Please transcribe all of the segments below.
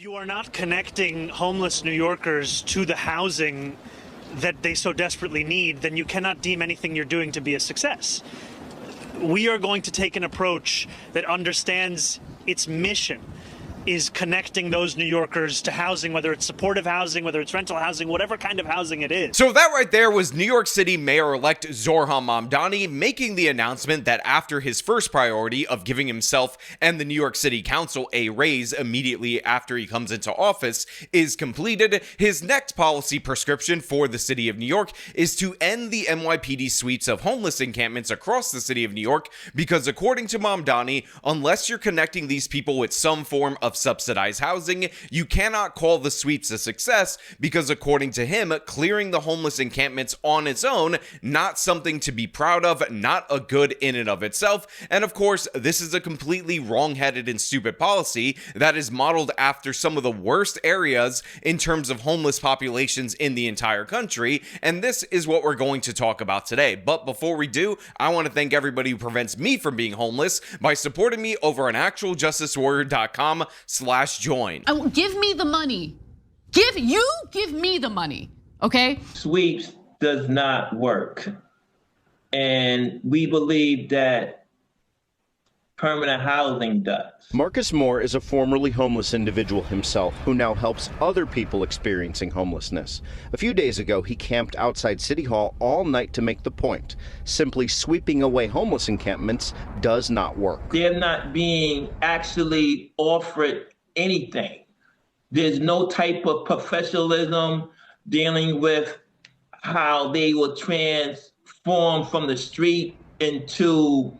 you are not connecting homeless New Yorkers to the housing that they so desperately need, then you cannot deem anything you're doing to be a success. We are going to take an approach that understands its mission is connecting those New Yorkers to housing, whether it's supportive housing, whether it's rental housing, whatever kind of housing it is. So that right there was New York City Mayor-elect Zohran Mamdani making the announcement that after his first priority of giving himself and the New York City Council a raise immediately after he comes into office is completed, his next policy prescription for the city of New York is to end the NYPD suites of homeless encampments across the city of New York, because according to Mamdani, unless you're connecting these people with some form of subsidized housing, you cannot call the suites a success, because according to him, clearing the homeless encampments on its own, not something to be proud of, not a good in and of itself. And of course, this is a completely wrong-headed and stupid policy that is modeled after some of the worst areas in terms of homeless populations in the entire country, and this is what we're going to talk about today. But before we do, I want to thank everybody who prevents me from being homeless by supporting me over on actualjusticewarrior.com/join. Give me the money. Give me the money, okay? Sweeps does not work. And we believe that permanent housing does. Marcus Moore is a formerly homeless individual himself who now helps other people experiencing homelessness. A few days ago, he camped outside City Hall all night to make the point. Simply sweeping away homeless encampments does not work. They're not being actually offered anything. There's no type of professionalism dealing with how they will transform from the street into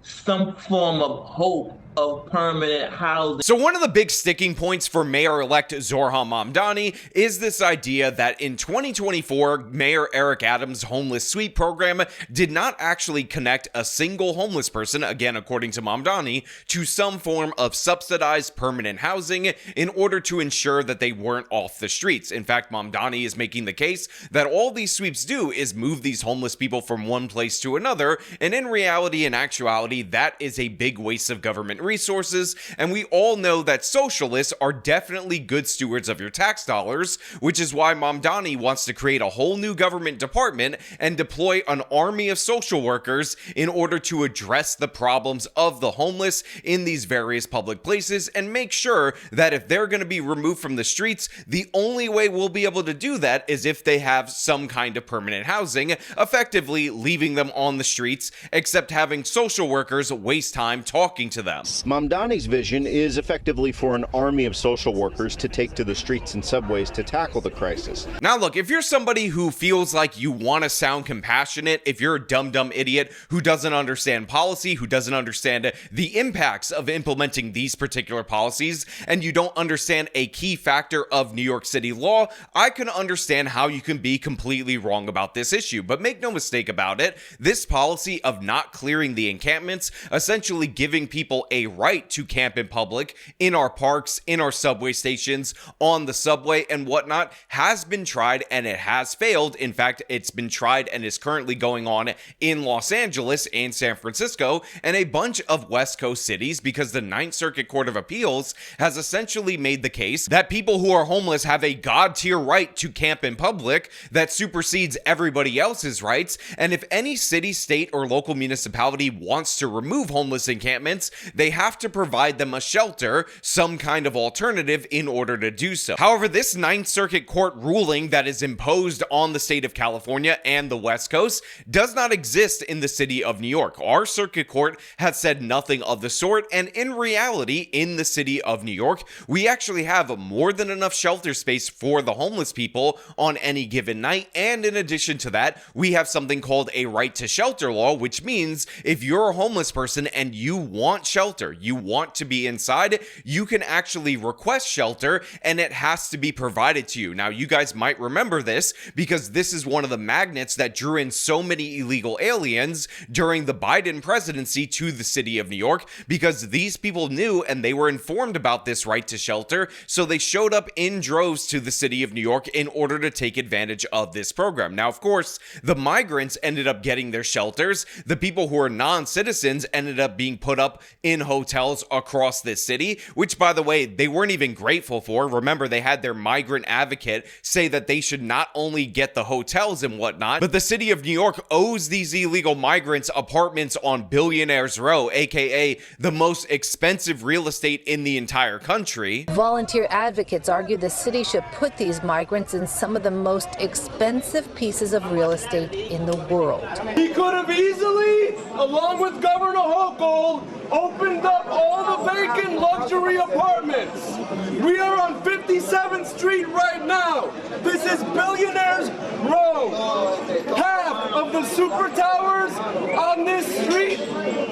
some form of hope of permanent housing. So one of the big sticking points for Mayor-elect Zohran Mamdani is this idea that in 2024, Mayor Eric Adams' homeless suite program did not actually connect a single homeless person, again according to Mamdani, to some form of subsidized permanent housing in order to ensure that they weren't off the streets. In fact, Mamdani is making the case that all these sweeps do is move these homeless people from one place to another, and in reality and actuality, that is a big waste of government resources, and we all know that socialists are definitely good stewards of your tax dollars, which is why Mamdani wants to create a whole new government department and deploy an army of social workers in order to address the problems of the homeless in these various public places and make sure that if they're going to be removed from the streets, the only way we'll be able to do that is if they have some kind of permanent housing, effectively leaving them on the streets, except having social workers waste time talking to them. Mamdani's vision is effectively for an army of social workers to take to the streets and subways to tackle the crisis. Now look, if you're somebody who feels like you want to sound compassionate, if you're a dumb idiot who doesn't understand policy, who doesn't understand the impacts of implementing these particular policies, and you don't understand a key factor of New York City law, I can understand how you can be completely wrong about this issue. But make no mistake about it, this policy of not clearing the encampments, essentially giving people a right to camp in public, in our parks, in our subway stations, on the subway and whatnot, has been tried and it has failed. In fact, it's been tried and is currently going on in Los Angeles and San Francisco and a bunch of West Coast cities, because the Ninth Circuit Court of Appeals has essentially made the case that people who are homeless have a god-tier right to camp in public that supersedes everybody else's rights. And if any city, state, or local municipality wants to remove homeless encampments, they have to provide them a shelter, some kind of alternative, in order to do so. However, this Ninth Circuit Court ruling that is imposed on the state of California and the West Coast does not exist in the city of New York. Our circuit court has said nothing of the sort, and in reality, in the city of New York, we actually have more than enough shelter space for the homeless people on any given night, and in addition to that, we have something called a right to shelter law, which means if you're a homeless person and you want shelter, you want to be inside, you can actually request shelter and it has to be provided to you. Now, you guys might remember this because this is one of the magnets that drew in so many illegal aliens during the Biden presidency to the city of New York, because these people knew and they were informed about this right to shelter, so they showed up in droves to the city of New York in order to take advantage of this program. Now, of course, the migrants ended up getting their shelters. The people who are non-citizens ended up being put up in hotels across this city, which, by the way, they weren't even grateful for. Remember, they had their migrant advocate say that they should not only get the hotels and whatnot, but the city of New York owes these illegal migrants apartments on Billionaires Row, aka the most expensive real estate in the entire country. Volunteer advocates argue the city should put these migrants in some of the most expensive pieces of real estate in the world. He could have easily, along with Governor Hochul, opened up all the vacant luxury apartments. We are on 57th Street right now. This is Billionaires Row. Half of the super towers on this street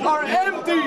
are empty.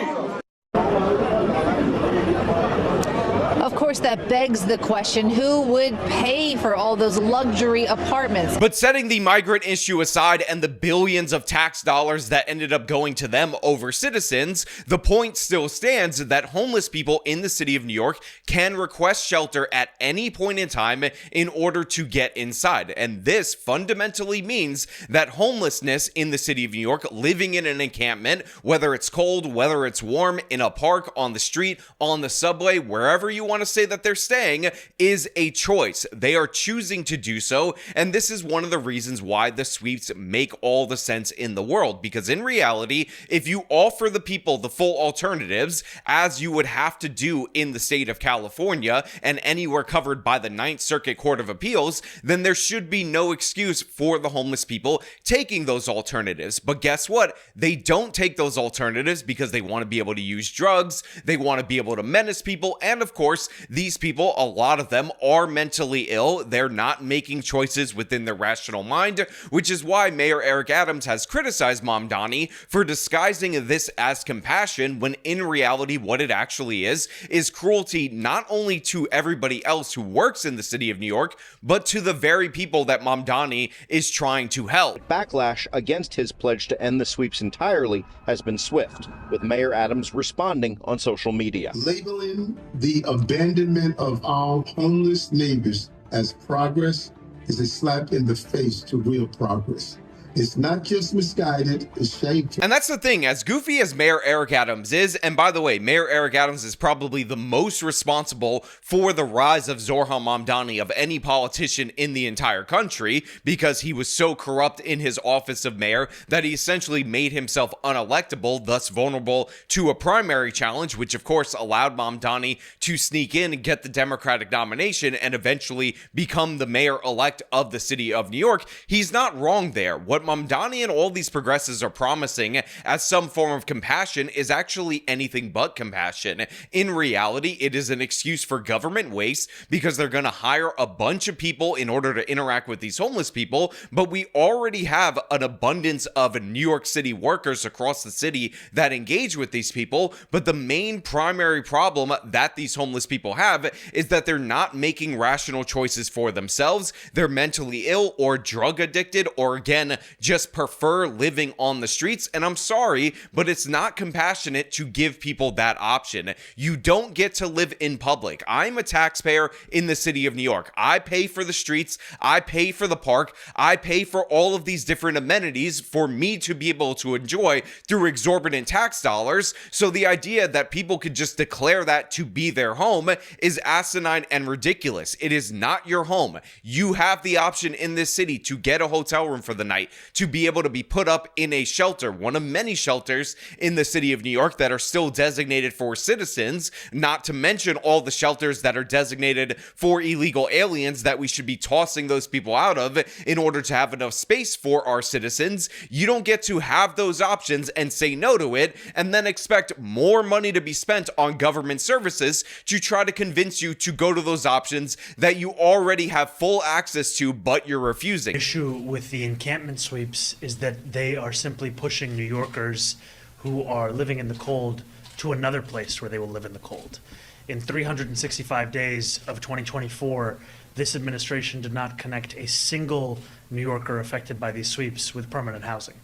Of course, that begs the question, who would pay for all those luxury apartments? But setting the migrant issue aside and the billions of tax dollars that ended up going to them over citizens, the point still stands that homeless people in the city of New York can request shelter at any point in time in order to get inside. And this fundamentally means that homelessness in the city of New York, living in an encampment, whether it's cold, whether it's warm, in a park, on the street, on the subway, wherever you want to say that they're staying, is a choice. They are choosing to do so, and this is one of the reasons why the sweeps make all the sense in the world, because in reality, if you offer the people the full alternatives, as you would have to do in the state of California and anywhere covered by the Ninth Circuit Court of Appeals, then there should be no excuse for the homeless people taking those alternatives. But guess what? They don't take those alternatives because they want to be able to use drugs, they want to be able to menace people, and of course, these people, a lot of them, are mentally ill. They're not making choices within their rational mind, which is why Mayor Eric Adams has criticized Mamdani for disguising this as compassion when in reality what it actually is cruelty, not only to everybody else who works in the city of New York, but to the very people that Mamdani is trying to help. Backlash against his pledge to end the sweeps entirely has been swift, with Mayor Adams responding on social media. Labeling the abandonment of our homeless neighbors as progress is a slap in the face to real progress. It's not just misguided, it's shameful. And that's the thing, as goofy as Mayor Eric Adams is, and by the way, Mayor Eric Adams is probably the most responsible for the rise of Zohran Mamdani of any politician in the entire country, because he was so corrupt in his office of mayor that he essentially made himself unelectable, thus vulnerable to a primary challenge, which of course allowed Mamdani to sneak in and get the Democratic nomination and eventually become the mayor-elect of the city of New York. He's not wrong there. What Mamdani and all these progressives are promising as some form of compassion is actually anything but compassion. In reality, it is an excuse for government waste because they're going to hire a bunch of people in order to interact with these homeless people, but we already have an abundance of New York City workers across the city that engage with these people, but the main primary problem that these homeless people have is that they're not making rational choices for themselves. They're mentally ill or drug addicted, or again, just prefer living on the streets. And I'm sorry, but it's not compassionate to give people that option. You don't get to live in public. I'm a taxpayer in the city of New York. I pay for the streets, I pay for the park, I pay for all of these different amenities for me to be able to enjoy through exorbitant tax dollars. So the idea that people could just declare that to be their home is asinine and ridiculous. It is not your home. You have the option in this city to get a hotel room for the night, to be able to be put up in a shelter, one of many shelters in the city of New York that are still designated for citizens, not to mention all the shelters that are designated for illegal aliens that we should be tossing those people out of in order to have enough space for our citizens. You don't get to have those options and say no to it and then expect more money to be spent on government services to try to convince you to go to those options that you already have full access to, but you're refusing. The issue with the encampment sweeps is that they are simply pushing New Yorkers who are living in the cold to another place where they will live in the cold. In 365 days of 2024, this administration did not connect a single New Yorker affected by these sweeps with permanent housing.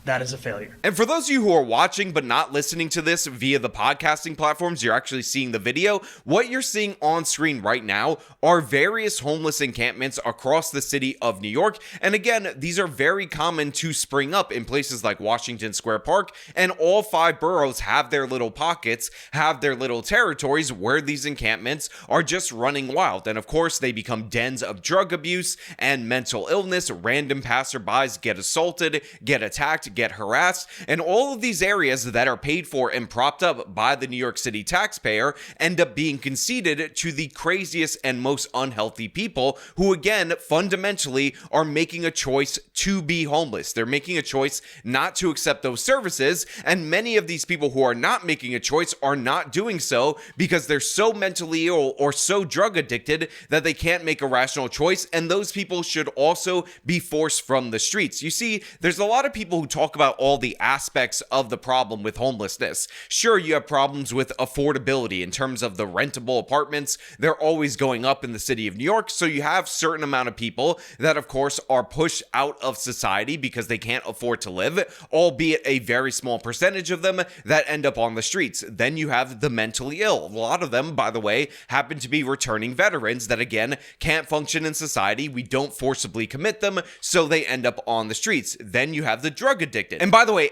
that is a failure. And for those of you who are watching but not listening to this via the podcasting platforms, you're actually seeing the video. What you're seeing on screen right now are various homeless encampments across the city of New York. And again, these are very common to spring up in places like Washington Square Park, and all 5 boroughs have their little pockets, have their little territories where these encampments are just running wild. And of course, they become dens of drug abuse and mental illness. Random passerbys get assaulted, get attacked, get harassed, and all of these areas that are paid for and propped up by the New York City taxpayer end up being conceded to the craziest and most unhealthy people who, again, fundamentally are making a choice to be homeless. They're making a choice not to accept those services, and many of these people who are not making a choice are not doing so because they're so mentally ill or so drug addicted that they can't make a rational choice, and those people should also be forced from the streets. You see, there's a lot of people who talk about all the aspects of the problem with homelessness. Sure, you have problems with affordability in terms of the rentable apartments. They're always going up in the city of New York, so you have a certain amount of people that, of course, are pushed out of society because they can't afford to live, albeit a very small percentage of them that end up on the streets. Then you have the mentally ill. A lot of them, by the way, happen to be returning veterans that, again, can't function in society. We don't forcibly commit them, so they end up on the streets. Then you have the drug addicted. And by the way,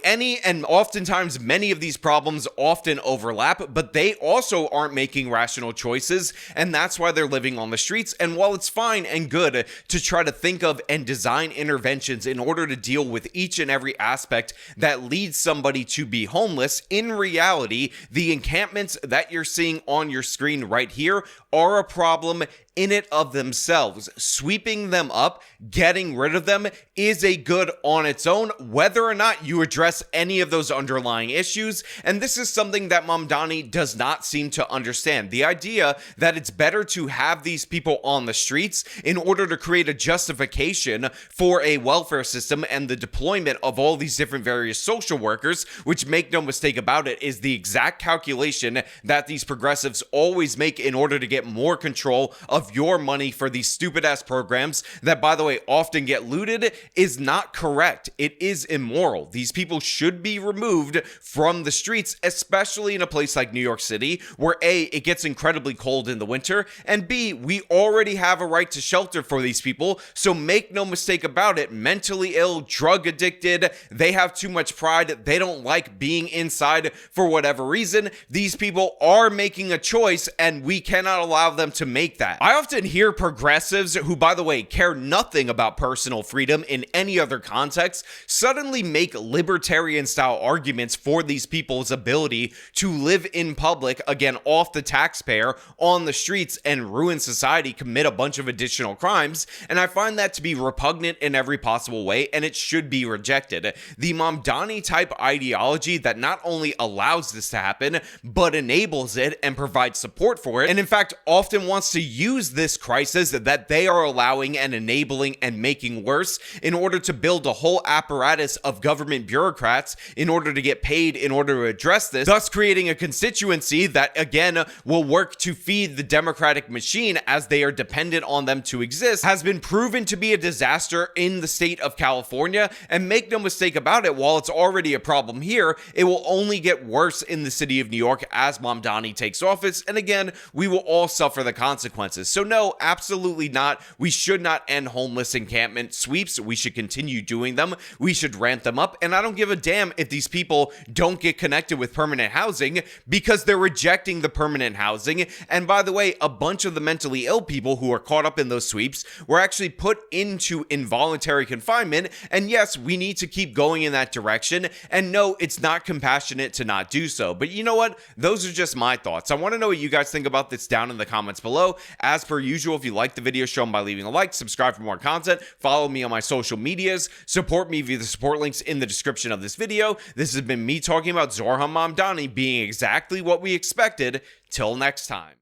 oftentimes many of these problems often overlap, but they also aren't making rational choices, and that's why they're living on the streets. And while it's fine and good to try to think of and design interventions in order to deal with each and every aspect that leads somebody to be homeless, in reality, the encampments that you're seeing on your screen right here are a problem in it of themselves. Sweeping them up, getting rid of them is a good on its own, whether or not you address any of those underlying issues. And this is something that Mamdani does not seem to understand. The idea that it's better to have these people on the streets in order to create a justification for a welfare system and the deployment of all these different various social workers, which, make no mistake about it, is the exact calculation that these progressives always make in order to get more control of your money for these stupid ass programs that, by the way, often get looted, is not correct. It is immoral. These people should be removed from the streets, especially in a place like New York City, where A, it gets incredibly cold in the winter, and B, we already have a right to shelter for these people. So make no mistake about it, mentally ill, drug addicted, they have too much pride, they don't like being inside for whatever reason. These people are making a choice, and we cannot allow them to make that. I often hear progressives who, by the way, care nothing about personal freedom in any other context, suddenly make libertarian style arguments for these people's ability to live in public, again, off the taxpayer, on the streets, and ruin society, commit a bunch of additional crimes. And I find that to be repugnant in every possible way, and it should be rejected. The Mamdani type ideology that not only allows this to happen, but enables it and provides support for it, and in fact often wants to use this crisis that they are allowing and enabling and making worse in order to build a whole apparatus of government bureaucrats in order to get paid in order to address this, thus creating a constituency that, again, will work to feed the Democratic machine as they are dependent on them to exist, has been proven to be a disaster in the state of California. And make no mistake about it, while it's already a problem here, it will only get worse in the city of New York as Mamdani takes office. And again, we will all suffer the consequences. So no, absolutely not. We should not end homeless encampment sweeps. We should continue doing them. We should ramp them up. And I don't give a damn if these people don't get connected with permanent housing, because they're rejecting the permanent housing. And by the way, a bunch of the mentally ill people who are caught up in those sweeps were actually put into involuntary confinement. And yes, we need to keep going in that direction. And no, it's not compassionate to not do so. But you know what? Those are just my thoughts. I want to know what you guys think about this down in the comments below. As per usual, if you like the video, show them by leaving a like, subscribe for more content, follow me on my social medias, support me via the support links in the description of this video. This has been me talking about Zohran Mamdani being exactly what we expected. Till next time.